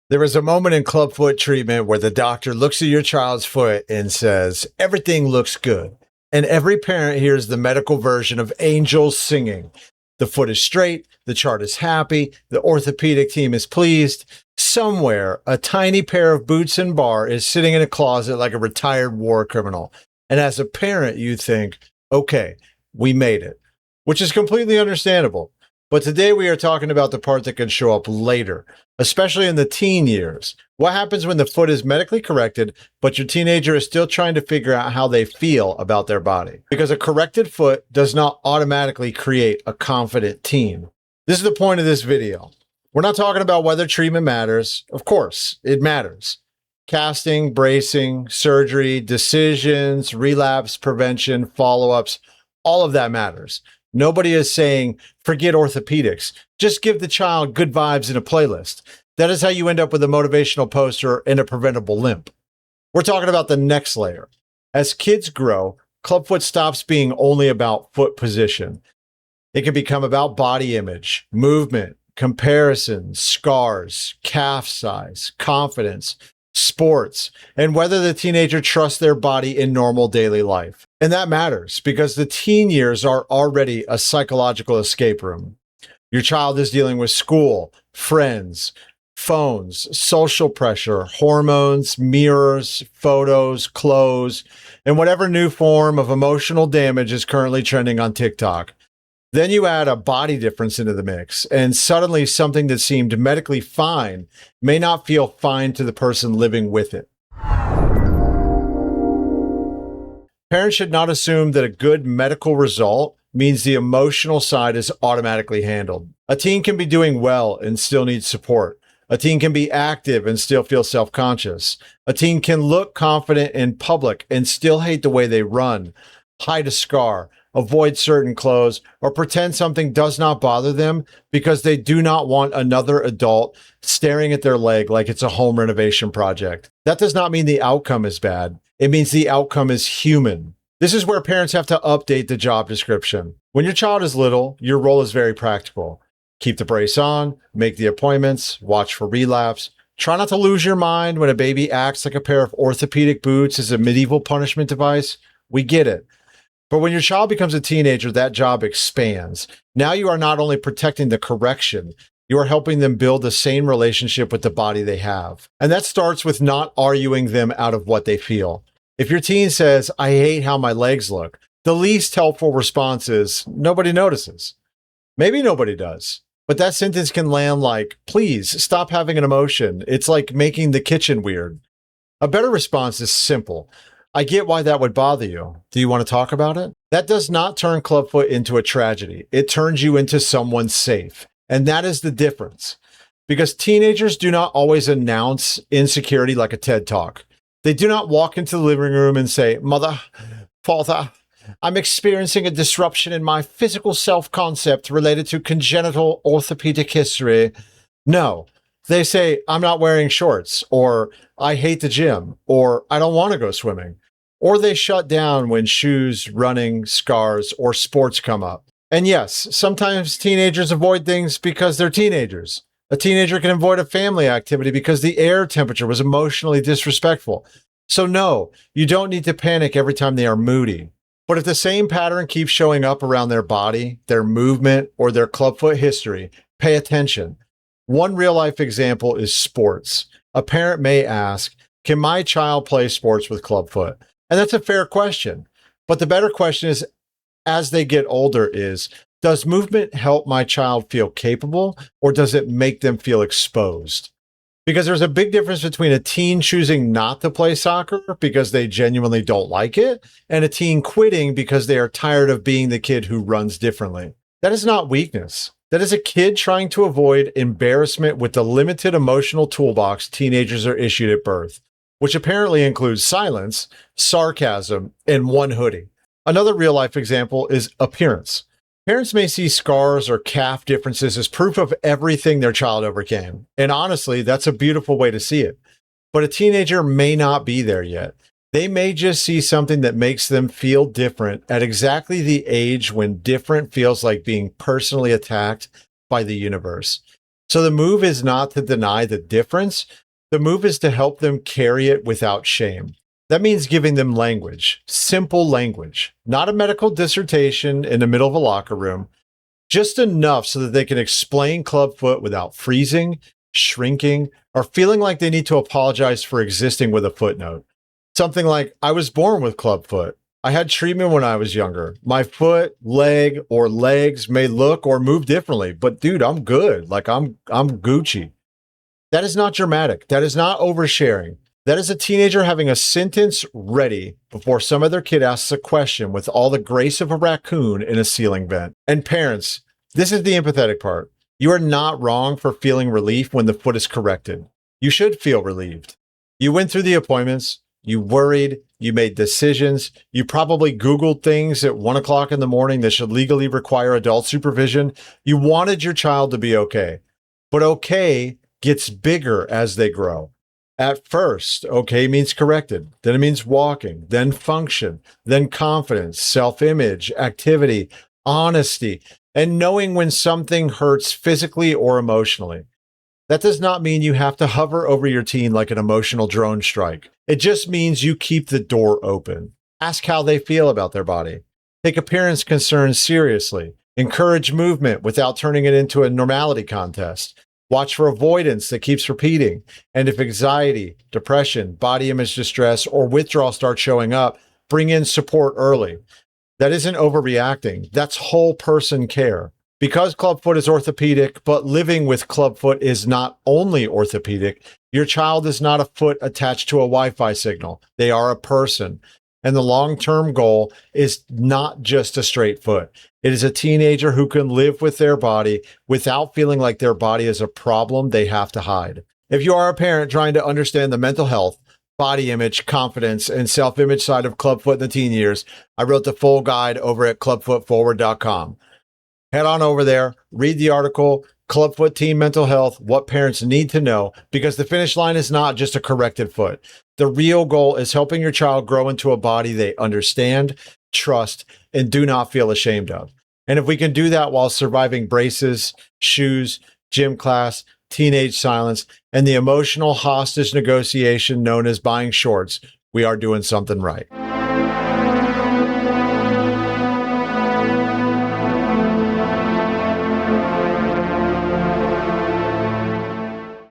There is a moment in Clubfoot treatment where the doctor looks at your child's foot and says, everything looks good. And every parent hears the medical version of angels singing. The foot is straight, the chart is happy, the orthopedic team is pleased. Somewhere, a tiny pair of boots and bar is sitting in a closet like a retired war criminal. And as a parent, you think, okay, we made it, which is completely understandable. But today we are talking about the part that can show up later, especially in the teen years. What happens when the foot is medically corrected, but your teenager is still trying to figure out how they feel about their body? Because a corrected foot does not automatically create a confident teen. This is the point of this video. We're not talking about whether treatment matters. Of course, it matters. Casting, bracing, surgery, decisions, relapse prevention, follow-ups, all of that matters. Nobody is saying, forget orthopedics. Just give the child good vibes in a playlist. That is how you end up with a motivational poster and a preventable limp. We're talking about the next layer. As kids grow, Clubfoot stops being only about foot position. It can become about body image, movement, comparisons, scars, calf size, confidence, sports, and whether the teenager trusts their body in normal daily life. And that matters because the teen years are already a psychological escape room. Your child is dealing with school, friends, phones, social pressure, hormones, mirrors, photos, clothes, and whatever new form of emotional damage is currently trending on TikTok. Then you add a body difference into the mix, and suddenly something that seemed medically fine may not feel fine to the person living with it. Parents should not assume that a good medical result means the emotional side is automatically handled. A teen can be doing well and still need support. A teen can be active and still feel self-conscious. A teen can look confident in public and still hate the way they run, hide a scar, avoid certain clothes, or pretend something does not bother them because they do not want another adult staring at their leg like it's a home renovation project. That does not mean the outcome is bad. It means the outcome is human. This is where parents have to update the job description. When your child is little, your role is very practical. Keep the brace on, make the appointments, watch for relapse. Try not to lose your mind when a baby acts like a pair of orthopedic boots is a medieval punishment device. We get it. But when your child becomes a teenager, that job expands. Now you are not only protecting the correction, you are helping them build a sane relationship with the body they have. And that starts with not arguing them out of what they feel. If your teen says, I hate how my legs look, the least helpful response is, nobody notices. Maybe nobody does. But that sentence can land like, please stop having an emotion. It's like making the kitchen weird. A better response is simple. I get why that would bother you. Do you want to talk about it? That does not turn Clubfoot into a tragedy. It turns you into someone safe. And that is the difference. Because teenagers do not always announce insecurity like a TED Talk. They do not walk into the living room and say, Mother, Father, I'm experiencing a disruption in my physical self-concept related to congenital orthopedic history. No. They say, I'm not wearing shorts, or I hate the gym, or I don't want to go swimming. Or they shut down when shoes, running, scars, or sports come up. And yes, sometimes teenagers avoid things because they're teenagers. A teenager can avoid a family activity because the air temperature was emotionally disrespectful. So no, you don't need to panic every time they are moody. But if the same pattern keeps showing up around their body, their movement, or their Clubfoot history, pay attention. One real-life example is sports. A parent may ask, can my child play sports with Clubfoot? And that's a fair question. But the better question is, as they get older, is, does movement help my child feel capable, or does it make them feel exposed? Because there's a big difference between a teen choosing not to play soccer because they genuinely don't like it, and a teen quitting because they are tired of being the kid who runs differently. That is not weakness. That is a kid trying to avoid embarrassment with the limited emotional toolbox teenagers are issued at birth, which apparently includes silence, sarcasm, and one hoodie. Another real-life example is appearance. Parents may see scars or calf differences as proof of everything their child overcame. And honestly, that's a beautiful way to see it. But a teenager may not be there yet. They may just see something that makes them feel different at exactly the age when different feels like being personally attacked by the universe. So the move is not to deny the difference. The move is to help them carry it without shame. That means giving them language, simple language, not a medical dissertation in the middle of a locker room, just enough so that they can explain Clubfoot without freezing, shrinking, or feeling like they need to apologize for existing with a footnote. Something like, I was born with Clubfoot. I had treatment when I was younger. My foot, leg, or legs may look or move differently, but dude, I'm good. Like I'm Gucci. That is not dramatic. That is not oversharing. That is a teenager having a sentence ready before some other kid asks a question with all the grace of a raccoon in a ceiling vent. And parents, this is the empathetic part. You are not wrong for feeling relief when the foot is corrected. You should feel relieved. You went through the appointments. You worried, you made decisions, you probably Googled things at 1 o'clock in the morning that should legally require adult supervision. You wanted your child to be okay, but okay gets bigger as they grow. At first, okay means corrected, then it means walking, then function, then confidence, self-image, activity, honesty, and knowing when something hurts physically or emotionally. That does not mean you have to hover over your teen like an emotional drone strike. It just means you keep the door open. Ask how they feel about their body. Take appearance concerns seriously. Encourage movement without turning it into a normality contest. Watch for avoidance that keeps repeating. And if anxiety, depression, body image distress, or withdrawal start showing up, bring in support early. That isn't overreacting. That's whole person care. Because Clubfoot is orthopedic, but living with Clubfoot is not only orthopedic, your child is not a foot attached to a Wi-Fi signal. They are a person. And the long-term goal is not just a straight foot. It is a teenager who can live with their body without feeling like their body is a problem they have to hide. If you are a parent trying to understand the mental health, body image, confidence, and self-image side of Clubfoot in the teen years, I wrote the full guide over at clubfootforward.com. Head on over there, read the article, Clubfoot Teen Mental Health, What Parents Need to Know, because the finish line is not just a corrected foot. The real goal is helping your child grow into a body they understand, trust, and do not feel ashamed of. And if we can do that while surviving braces, shoes, gym class, teenage silence, and the emotional hostage negotiation known as buying shorts, we are doing something right.